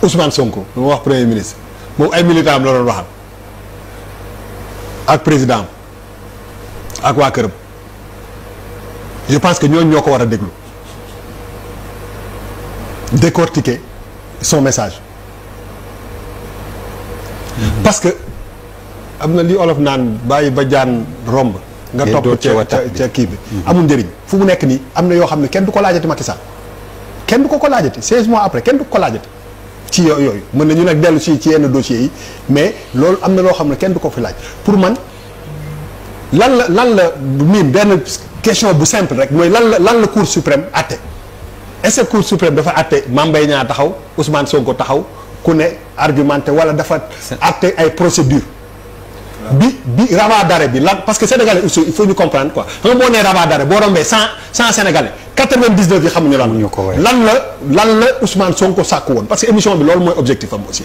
Ousmane Sonko lu ma wax premier ministre moom ay militants am la doon waxal ak président am ak waa këram je pense que ñooñu ñoo ko war a déglu décortiquer son message parce que am na li olof naan bàyyi ba jaan romb nga topp ca kii bi amul njëriñ fu mu nekk nii am na yoo xam ne kenn du ko laajati Macky Sall kenn du ko laajati 16 mois après kenn du ko laajati ci yooyu mën nañu nag dellu ci yenn dossiers yi mais loolu am na loo xam ne kenn du ko fi laaj pour man lan la miin benn question bu simple rek mooy lan la Cour suprême àtte est-ce que Cour suprême dafa àtte Mame Mbaye Niang taxaw Ousmane Sonko taxaw ku ne argumenté wala dafa àtte ay procédure bi rabat d'arrêt bi lan parce que sénégalais aussi il faut ñu comprendre quoi xam nga boo nee rabat d'arrêt boo rombee 100 sénégalais 99 yi xamuñu lan la Ousmane Sonko sàkk woon parce que émission bi loolu mooy objectif am aussi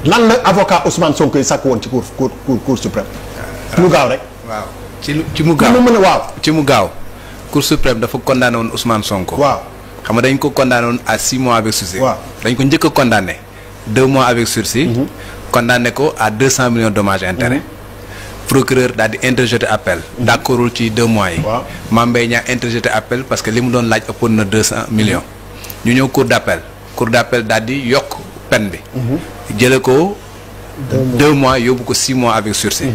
lan la avocat Ousmane Sonko yi sàkk woon ci cour suprême. mu gaaw rek. waaw ci mu gaaw mën a waaw. ci mu gaaw cour suprême dafa condamné woon Ousmane Sonko. waaw xam nga dañ ko condamné woon à 6 mois avec sursis. waaw dañ ko njëkk a condamné 2 mois avec sursis. condamné ko à 200 millions de dommages et intérêts. procureur daal di interjeté appel. d'accordul ci 2 mois yi. waaw Mame Mbaye Niang interjeté appel parce que li mu doon laaj ëppoon na 200 millions. ñu ñëw cour d'appel daal di yokk peine bi. jële ko 2 mois yóbbu ko 6 mois avec sursis.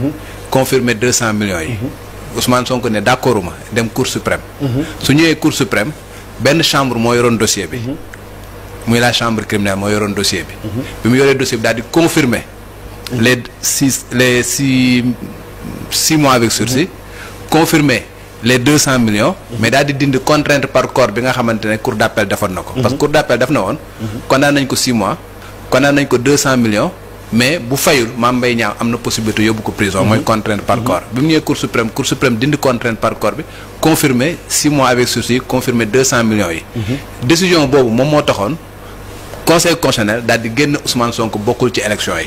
confirmé 200 millions yi. Ousmane Sonko ne d'accorduma dem cour suprême. su ñëwee cour suprême benn chambre moo yoroon dossier bi. muy la chambre criminelle moo yoroon dossier bi. bi mu yoree dossier bi daal di confirmer les 6 mois avec sursis. confirmer les 200 millions. mais daal di dindi contrainte par corps bi nga xamante ne cour d'appel defoon na ko. parce que cour d'appel def na woon. condamné nañ ko 6 mois. condamné nañ ko 200 millions. mais bu fayul Mame Mbaye Niang am na possibilité yóbbu ko prison. mooy contrainte par corps. bi mu ñëwee cour suprême dindi contrainte par corps bi confirmer 6 mois avec sursis confirmer 200 millions yi. décision boobu moom moo taxoon conseil constitutionnel daal di génn Ousmane Sonko bokkul ci élection yi.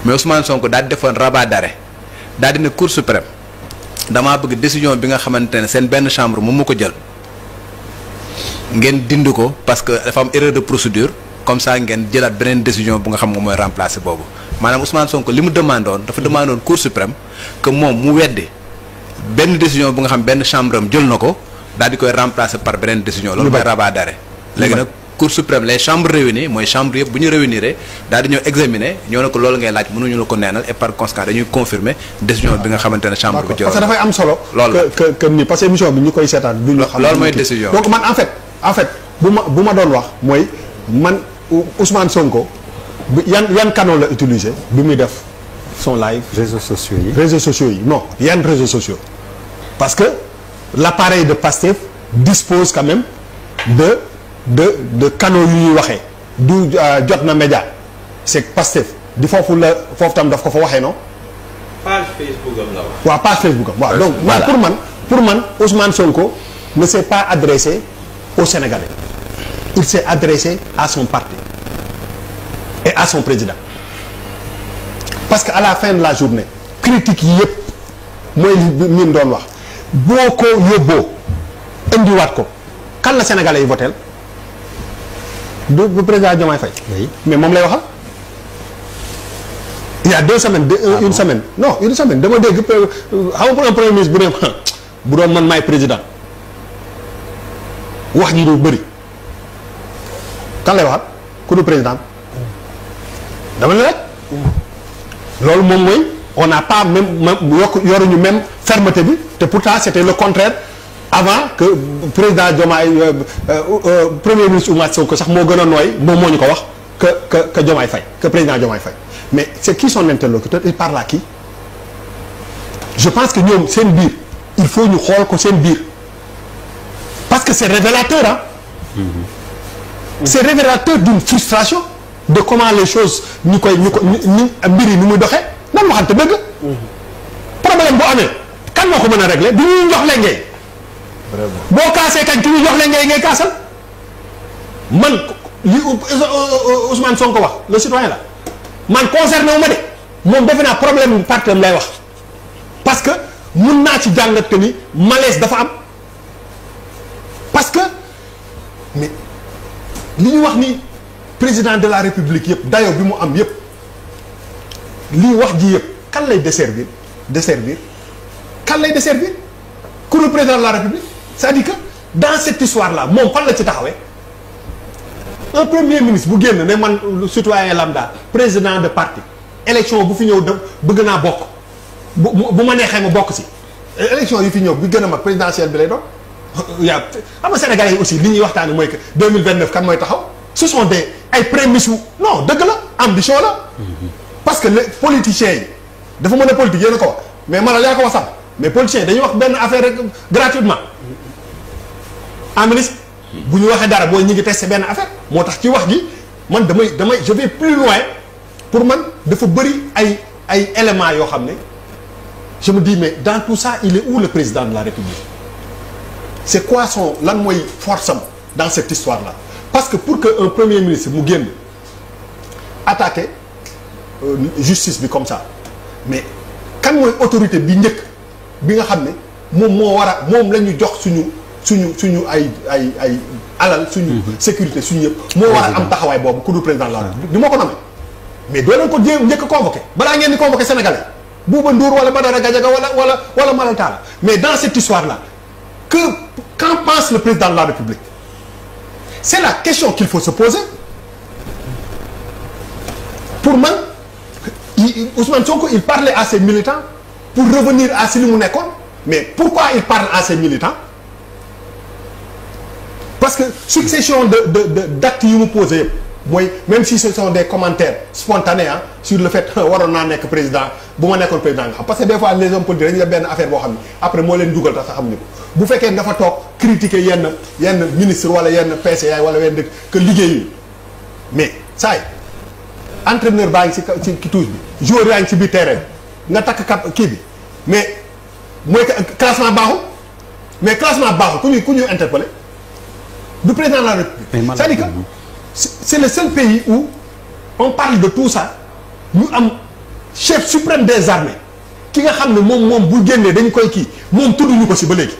mais Ousmane Sonko daal di defoon rabat d'arrêt daal di ne cour suprême damaa bëgg décision bi nga xamante ne seen benn chambre moom mu ko jël ngeen dindi ko parce que dafa am erreur de procédure. comme ça ngeen jëlaat beneen décision bu nga xam nga mooy remplacer boobu maanaam Ousmane Sonko li mu demandé woon dafa demandé woon cour suprême que moom mu weddi benn décision bu nga xam benn chambre am jël na ko daal di koy remplacer par beneen décision. loolu mooy rabat d'arrêt. léegi nag cour suprême les chambres réunies mooy chambre yëpp bu ñu réunir daal di ñëw examiner ñoo ne ko loolu ngay laaj mënuñu la ko neenal et par conséquent dañuy confirmer décision bi nga xamante ne chambre bi jël. parce que dafay am solo. loolu que ni parce que émission bi ñu koy seetaan du ñu xam. loolu mooy décision donc man en fait bu ma doon wax mooy man. Ousmane Sonko yan canal la utiliser bi muy def son live. réseaux sociaux yi non yan réseaux sociaux parce que l'appareil de Pastef dispose quand même de canaux yu ñuy waxee du jot na média c'est Pastef di foofu tam daf ko fa waxee non. page Facebook am la wax. waaw page Facebook am waaw donc pour man Ousmane Sonko ne s'est pas adressé aux Sénégalais. Il s'est adressé à son parti et à son président parce que à la fin de la journée critique yi yëpp mooy li mu doon wax boo ko yóbboo indiwaat ko kan la Sénégalais yi voteel du président Diomaye Faye. Oui. Mais moom lay waxal il y a 2 semaines une semaine non une semaine dama dégg xam nga un premier ministre bu doon man maay président wax ji du bëri. kan lay waxat ku du président dama ne rek loolu moom mooy on n'a pas même yoruñu même fermeté bi te pourtant c'était le contraire avant que président Diomaye premier ministre Ousmane Sonko sax moo gën a nooy moom moo ñu ko wax que Diomaye Faye que président Diomaye Faye mais c'est qui son interlocuteur il parle à qui je pense que ñoom seen biir il faut ñu xool ko seen biir parce que c'est révélateur ah. C'est révélateur d'une frustration de comment les choses mbir yi ni muy doxee nan waxante dëgg. problème bu amee kan moo ko mën a régler du ñuy jox leen ngay. boo kaasee kañ ki ñuy jox leen ngay kaasal man li Ousmane Sonko wax le citoyen la man concerné wu ma de moom defe naa problème parti lay wax parce que mun naa ci jàngat que ni malaise dafa am parce que mais. li ñu wax ni président de la république yëpp dayo bi mu am yëpp lii wax ji yëpp kan lay desservir kan lay desservir ku le président de la république c'est-à-dire que dans cette histoire là moom fan la ci taxawee un premier ministre bu génn ne man citoyen lambda président de parti élection bu fi ñëw de bëgg naa bokk bu ma neexee ma bokk si élection yi fi ñëw bi gën a mag présidentielle bi lay doon yaa xam nga Sénégalais yi aussi li ñuy waxtaanee mooy que 2029 kan mooy taxaw ce sont des ay prémices non dëgg la ambition la parce que les politiciens yi dafa mën a politique yéen a ko wax mais man la yaa ko wax sax mais politiciens yi dañuy wax benn affaire rek gratuitement en ministre bu ñu waxee dara booy ñi ngi testé benn affaire moo tax ci wax gi man damay je vais plus loin pour man dafa bëri ay éléments yoo xam ne je me dis mais dans tout ça il est où le président de la République c'est quoi son lan mooy force am dans cette histoire là parce que pour que un premier ministre mu génn attaquer justice bi comme ça mais kan mooy autorité bi njëkk bi nga xam ne moom moo war a moom la ñu jox suñu ay alal suñu sécurité suñu yëpp moo war a am taxawaay boobu ku dul président de la République du ma ko nommé mais doo leen ko jéem njëkk a convoqué balaa ngeen di convoqué sénégalais Bouba Ndour wala Badara Gadiaga wala Malal Talla mais dans cette histoire là qu'en pense le président de la République c'est la question qu'il faut se poser pour man Ousmane Sonko il parlait à ses militants pour revenir à si li mu nekkoon mais pourquoi il parle à ses militants parce que succession d'actes yu mu posé yëpp mooy même si ce sont des commentaires spontanés sur le fait waroon naa nekk président bu ma nekkoon président nga xam parce que des fois les hommes politiques dañuy def benn affaire boo xam ne après moo leen dugal tax sax xam ni ko bu fekkee nga fa toog critiquer yenn ministre wala yenn PCA wala yenn dëkk que liggéeyu mais saa yi entraîneur baa ngi ci touche bi joueur yaa ngi ci biir terrain nga takk kii bi mais mooy classement baaxul mais classement baaxul ku ñuy interpellé du président de la République c'est-à-dire que c'est le seul pays où on parle de tout ça ñu am chef suprême des armées ki nga xam ne moom bu génnee dañu koy kii moom tudduñu ko si ba léegi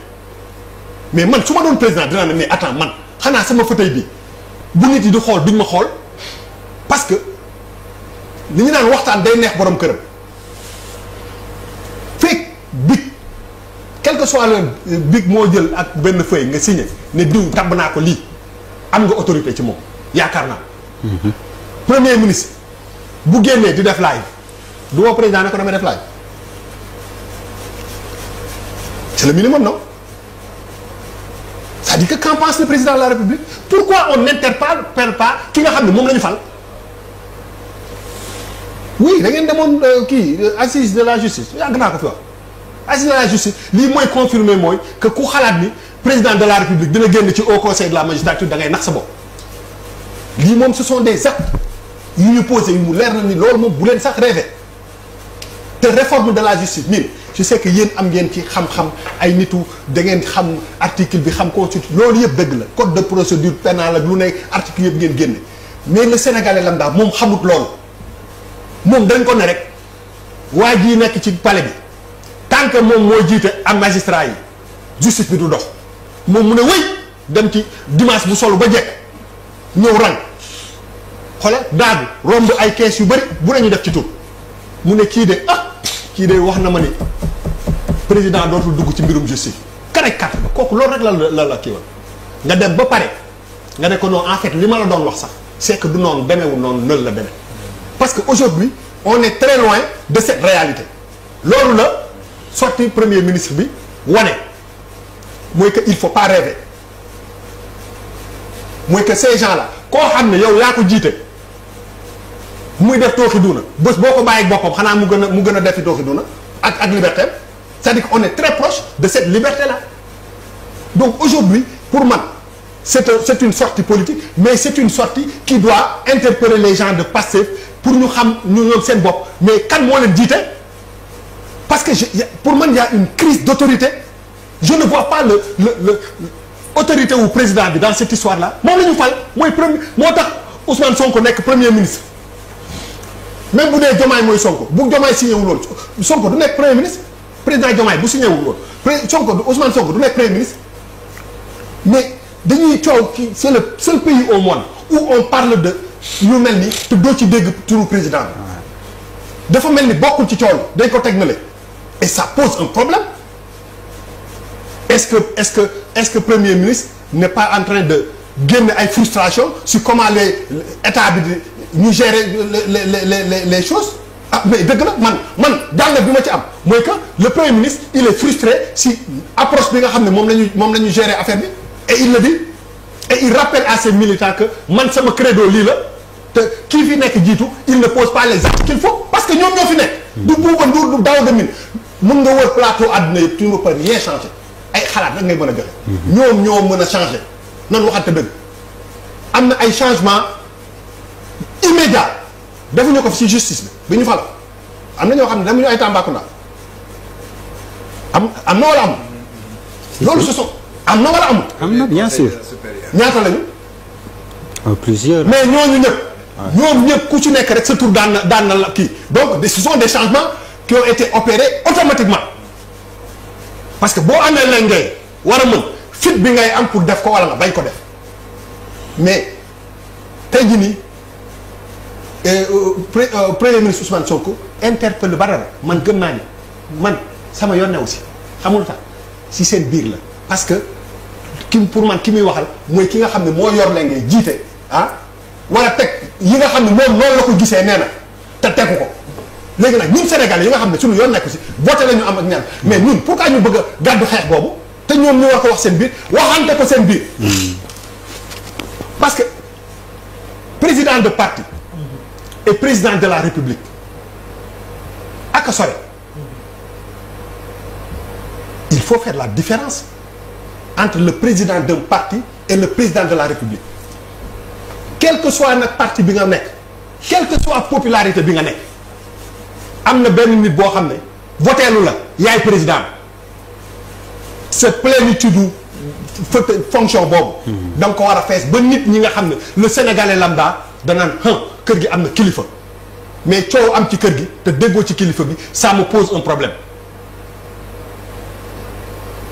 mais man su ma doon président dinaa ne mais attends man xanaa sama fauteuil bi bu nit yi di xool duñ ma xool parce que li ñu naan waxtaan day neex borom këram fekk big quel que soit le big moo jël ak benn feuille nga signé ne diw tabb naa ko lii am nga autorité ci moom yaakaar naa premier ministre bu génnee di def live du woo président ne ko damay def live c'est le minimum non c'est-à-dire que qu'en pense le président de la République pourquoi on n'interpelle pas ki nga xam ne moom la ñu fal oui da ngeen demoon kii assise de la justice yàgg naa ko fi wax assise de la justice lii mooy confirmer mooy que ku xalaat ni président de la République dina génn ci haut conseil de la magistrature da ngay nax sa bopp lii moom ce sont des actes yu ñu posé yu mu leer na ni loolu moom bu leen sax rêvé te réforme de la justice nii je sais que yéen am ngeen ci xam-xam ay nitu da ngeen xam article bi xam constitution loolu yëpp dëgg la code de procédure pénale ak lu ne article yëpp ngeen génne mais le sénégalais lambda moom xamut loolu moom dañ ko ne rek waa jii nekk ci palais bi tant que moom moo jiite am magistrat yi justice bi du dox moom mu ne wéy dem ci dimanche bu solu ba jekk ñëw rang xoolal daagu romb ay kees yu bëri bu nañu def ci tur mu ne kii de wax na ma ni président dootul dugg ci mbirum justice karek kat ba kooku loolu rek la kii woon nga dem ba pare nga ne ko non en fait li ma la doon wax sax c'est que du noonu demeewul noonu nël la demee parce que aujourd'hui on est très loin de cette réalité loolu la sorti premier ministre bi wane mooy que il faut pas rêver mooy que ces gens là koo xam ne yow yaa ko jiite muy def tooxi duuna bés boo ko bàyyi boppam xanaa mu gën a defi tooxi duuna ak liberté c'est-à-dire qu'on est très proche de cette liberté là donc aujourd'hui pour man c'est une sortie politique mais c'est une sortie qui doit interpeller les gens de Pastef pour ñu xam ñu ñoom seen bopp mais kan moo leen jiite parce que pour man il y a une crise d'autorité je ne vois pas le autorité wu président bi dans cette histoire là moom la ñu fal mooy premier moo tax Ousmane Sonko nekk premier ministre même bu dee Diomaye mooy Sonko bu Diomaye signé wul woon Sonko du nekk premier ministre président Diomaye bu signé wul woon Ousmane Sonko du nekk premier ministre mais dañuy coow ki c'est le seul pays au monde où on parle de ñu mel ni te doo ci dégg turu président bi dafa mel ni bokkul ci coono dañ ko teg na le et ça pose un problème est-ce que premier ministre n'est pas en train de génne ay frustration sur comment les état bi di ñu gérer les choses ah mais dëgg la man jàngat bi ma ci am mooy que le premier ministre il est frustré si approche bi nga xam ne moom la ñu gérer affaire bi et il le dit et il rappelle à ses militants que man sama credo lii la te kii fi nekk jiitu il ne pose pas les actes qu'il faut parce que ñoom ñoo fi nekk. du Bouba Ndour du Daouda Mine mun nga wër plateau àdduna yëpp tu ne peux rien changer ay xalaat rek ngay mën a joxe. ñoom ñoo mën a changer nan waxante dëgg am na ay changements immédiats defuñu ko fi ci justice bi ñu fal am na ñoo xam ne demuñu ay Tambacounda am na wala amul. loolu ce sont am na wala amul. am na bien sûr. ñaata lañu. Plusieurs. mais ñooñu ñëpp. ñoom ñëpp ku ci nekk rek sa tur daan na la kii donc ce sont des changements qui ont été opérés automatiquement parce que boo amee leen ngay war a mën fit bi ngay am pour def ko wala nga bañ ko def mais tey jii nii premier ministre Ousmane Sonko interpelle Badara man gëm naa ni man sama yoon ne aussi xamul tax si seen biir la parce que pour man ki muy waxal mooy ki nga xam ne moo yor leen ngay jiite war a teg yi nga xam ne moom noonu la ko gisee nee na te tegu ko léegi nag ñun Sénégal yi nga xam ne suñu yoon nekku si voté la ñu am ak ñaan mais ñun pourquoi ñu bëgg a gàddu xeex boobu te ñoom ñu war ko wax seen biir waxante ko seen biir parce que président de parti et président de la République ak a sore il faut faire la différence entre le président d'un parti et le président de la République quel que soit nag parti bi nga nekk quelle que soit popularité bi nga nekk am na benn nit boo xam ne voteelu la yaay président sa plénitude fonction boobu da nga ko war a fees ba nit ñi nga xam ne le sénégalais lambda danaan kër gi am na kilifa mais coow am ci kër gi te déggoo ci kilifa bi ça me pose un problème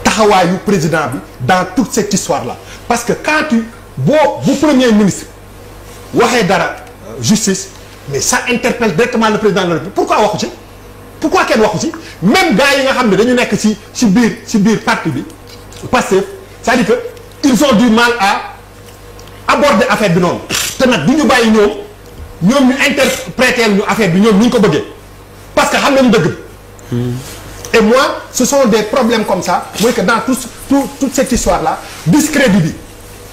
taxawaayu président bi dans toute cette histoire là parce que quand bu premier ministre waxee dara justice mais ça interpelle directement le président de la République pourquoi waxu ci pourquoi kenn waxu ci même gars yi nga xam ne dañu nekk ci biir parti bi Pastef c'est-à-dire que ils ont du mal à aborder affaire bi noonu te nag du ñu bàyyi ñoom ñu interpréter ñu affaire bi ñoom ni ñu ko bëggee parce que xam nañu dëgg bi et moi ce sont des problèmes comme ça mooy que dans toute cette histoire là discrédit bi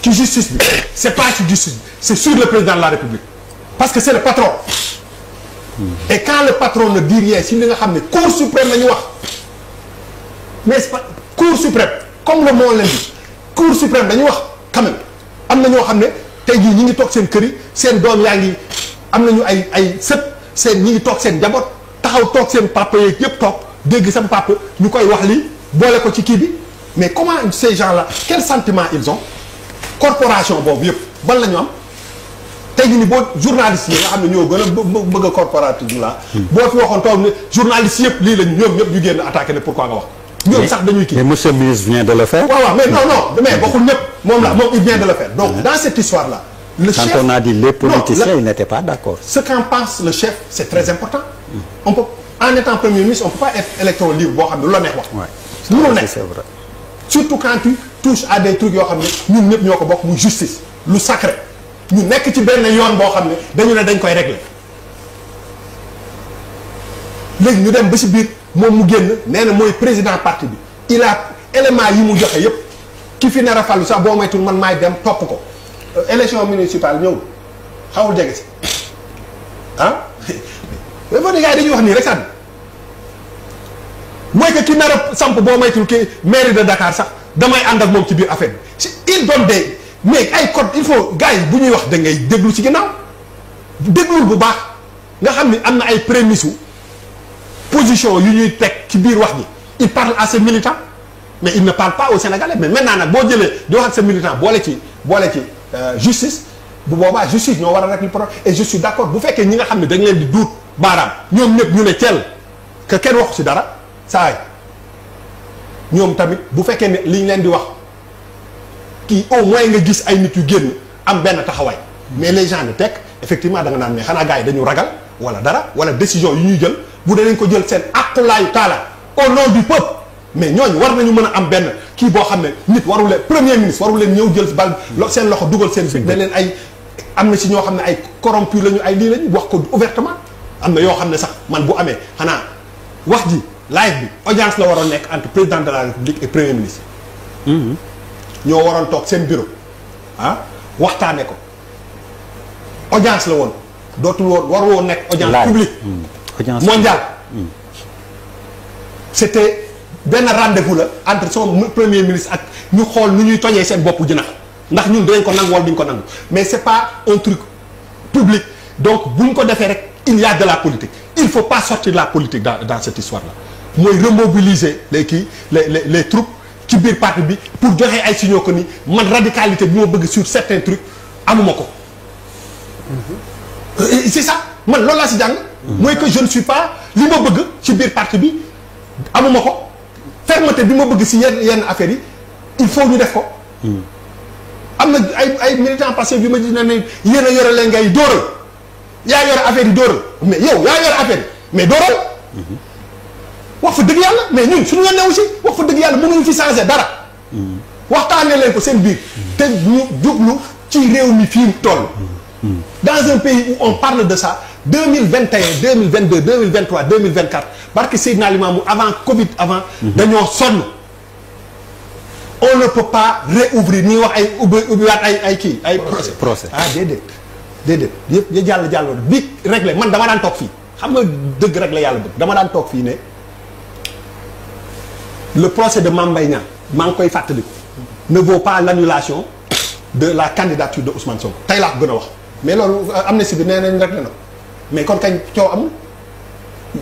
ci justice bi c'est pas ci justice bi c'est sur le président de la République parce que c'est le patron et quand le patron ne dit rien si li nga xam ne Cour suprême la ñu wax mais c'est pas Cour suprême comme le mot l'indique Cour suprême dañu wax quand même am na ñoo xam ne tey jii ñi ngi toog seen kër yi seen doom yaa ngi am nañu ay sët seen ñi ngi toog seen njaboot taxaw toog seen papa yeeg yëpp toog dégg sama papa ñu koy wax lii boole ko ci kii bi mais comment ces gens-là quel sentiment ils ont corporation boobu yëpp ban la ñu am tey jii ni boo journalistes yi nga xam ne ñoo gën a bëgg a corporatisme la boo fi waxoon toog ne journalistes yëpp lii lañu ñoom ñëpp ñu génn attaqué ne pourquoi nga wax ñoom sax dañuy kii mais monsieur le ministre vient de le faire. waaw mais non mais bokkul ñëpp moom il vient de le faire donc dans cette histoire là le chef quand on a dit les politiciens ils n'étaient pas d'accord. ce qu'en pense le chef c'est très important on peut en étant premier ministre on peut pas être électron libre boo xam ne lu la neex wax mënul nekk c'est vrai. surtout quand tu touches à des trucs yoo xam ne ñun ñëpp ñoo ko bokk muy justice lu sacré ñu nekk ci benn yoon boo xam ne dañu ne dañ koy régler léegi ñu dem ba ci biir moom mu génn nee na mooy président parti bi il a élément yi mu joxe yépp ki fi nar a fallu sax boo moytul man maay dem topp ko élection municipale ñëw xawul jege si mais boo gars yi dañuy wax nii rek sax mooy que ki nar a samp boo moytul ki mairie de Dakar sax damay ànd ak moom ci biir affaire bi si il donne des mais ay code il faut gars yi bu ñuy wax da ngay déglu ci ginnaaw déglul bu baax nga xam ni am na ay prémices position yu ñuy teg ci biir wax ji il parle à ses militants mais il ne parle pas aux Sénégalais mais maintenant nag boo jëlee di wax ak ses militants boole ci justice bu boobaa justice ñoo war a régler problème et je suis d'accord bu fekkee ñi nga xam ne dañ leen di duut baaraam ñoom ñëpp ñu ne ceel que kenn waxu ci dara saa yi ñoom tamit bu fekkee ne liñ leen di wax kii au moins nga gis ay nit yu génn am benn taxawaay mais les gens ne tekk effectivement da nga naan ne xanaa gars yi dañu ragal wala dara wala décision yu ñuy jël bu dee dañ ko jël seen aqulaayu taala au nom du peuple mais ñooñu war nañu mën a am benn kii boo xam ne nit waru leen premier ministre waru leen ñëw jël bal seen loxo dugal seen biir ne leen ay am na si ñoo xam ne ay corrompu lañu ay lii lañu wax ko ouvertement am na yoo xam ne sax man bu amee xanaa wax ji live bi audience la waroon nekk entre président de la république et premier ministre ñoo waroon toog seen bureau ah waxtaane ko audience la woon dootul woon waru woon nekk audience publique mondiale c'était benn rendez-vous la entre son premier ministre ak ñu xool nu ñuy tojee seen bopp jinax ndax ñun dinañ ko nangu wala duñ ko nangu mais c'est pas un truc public donc buñ ko defee rek il y a de la politique il faut pas sortir de la politique dans cette histoire là mooy remobiliser les troupes ci biir parti bi pour joxe ay signaux que ni man radicalité bi ma bëgg sur certains trucs amuma ko c'est ça man loolu laa si jàng mooy que je ne suis pas li ma bëgg ci biir parti bi amuma ko fermeté bi ma bëgg si yenn affaires yi il faut ñu def ko am na ay militants passés bi ma gis ne yéen a yore leen ngay dóoral yaa yore affaire yi dóoral mais yow yaa yore affaire yi mais dóoral wax fa dëgg yàlla mais ñun suñu yoon ne aussi wax fa dëgg yàlla mënuñu fi changer dara waxtaanee leen ko seen biir te ñu jublu ci réew mi fii toll dans un pays où on parle de ça 2021 2022 2023 2024 barke Seydina Limamou avant Covid avant dañoo sonn on ne peut pas réouvrir ni wax ay ubbiwaat ay kii ay procès ah déedéet yëpp ya jàll bi réglé man dama daan toog fii xam nga dëgg rek la yàlla bëgg dama daan toog fii ne le procès de Mame Mbaye Niang maa ngi koy fàttaliku ne vaut pas l'annulation de la candidature de Ousmane Sonko tey laa ko gën a wax mais loolu amnistie bi nee nañ rek la na mais kon kañ coow amul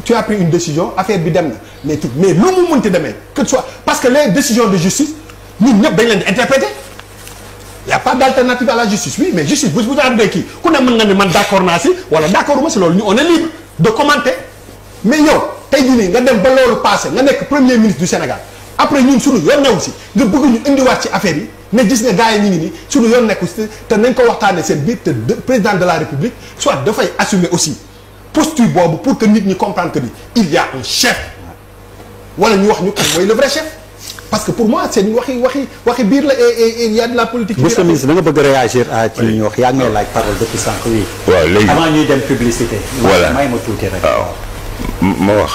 tu as pris une décision affaire bi dem na mais tout mais lu mu mënti demee que soit parce que les décisions de justice ñun ñëpp dañ leen di interpréter y a pas d'alternative à la justice oui mais justice bu àndee kii ku ne mën nga ne man d'accord naa si wala d'accorduma si loolu ñu on est libre de commenter mais yow tey jii nii nga dem ba loolu passé nga nekk premier ministre du Sénégal après ñun suñu yoon newu si nga bëgg ñu indiwaat ci affaire yi ne gis nga gars yi ñu ngi nii suñu yoon nekku si te nañ ko waxtaanee seen biir te président de la République soit dafay assumer aussi posture boobu pour que nit ñi comprendre que ni il y a un chef wala ñu wax ñu kan mooy le vrai chef parce que pour moi c'est waxi biir la et il y a de la politique. monsieur le ministre da nga bëgg réagir à ci ñu wax yaa ngi may laaj parole depuis sànq oui. waaw léegi avant ñuy dem publicité. voilà may ma tuuti rek. waaw ma wax.